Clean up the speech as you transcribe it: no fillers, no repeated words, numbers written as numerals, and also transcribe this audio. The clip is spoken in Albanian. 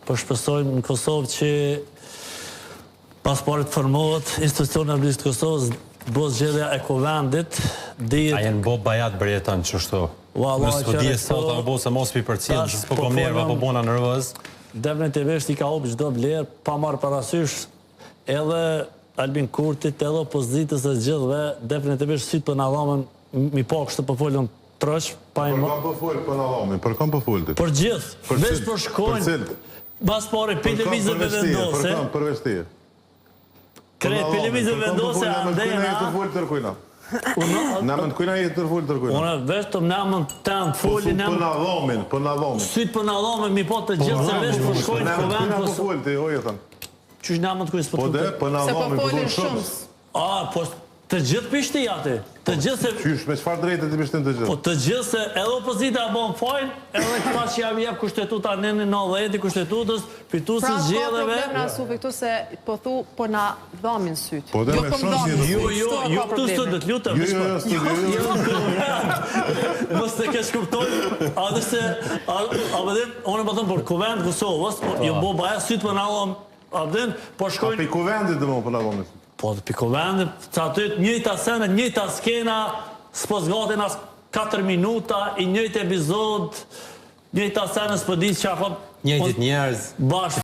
Po shpresojmë në Kosovë që pasporit formohet, institucionet e Mbledhjes të Kosovës, bo zgjedhja e kuvendit. A jenë bo bajat bërjetan qështu? Nësë po dje sot a bo se mos pi për cilë, që s'po kom nerva, po bona nervëz. Definitivisht i ka hop çdo vlerë, pa marrë parasysh edhe Albin Kurtit, edhe opozitës e gjithëve, definitivisht sytë për në dhamën, mi po kështë për folën troq, pa i më... Për kam për folë për në dhamën, për kam për folë? Për gjithë, vesh për shkojnë, bas pare televizëve vendose. Për kam për vestije? Kretë televizëve vendose, andejna. Namën të kujna jetë tërfull tërkujna? Unë vetëm namën të në folin... Për në dhamën, për në dhamën. Sytë për në dhamën, mi po të gjithë se vesh për shkojnë kuvend... Namën të kujna për folë, të hojë thënë. Qysh namën të kujnë s'po të folë? Për në dhamën, për dhurë shumës. Po të gjithë pishti ati. Të gjithë se... Qysh, me qëfar drejtë të pishtin të gjithë? Po të gjithë se edhe opozita bon fajnë, edhe këta që jam jep kushtetuta nëni 90 kushtetutës, fitusës zgjedhjeve... Pra, ka problem në Asufi këtu se po thu po na dhamin sytë. Po dhe me shumë një Jo, këtu së të lutëm. Mos të kesh kuptoj, adhe se... Unë po thëmë për kuvend Kosovës, jo bo baja sytë për në alëm, abden, po shkojnë... A për kuvendit dhe më për në alëm? Po të piko vendit, që aty njëjta sene, njëjta skena, s'po zgatin as 4 minuta, i njëjt epizod, njëjta sene s'po di që a njëjtit njerëz. Bashkë.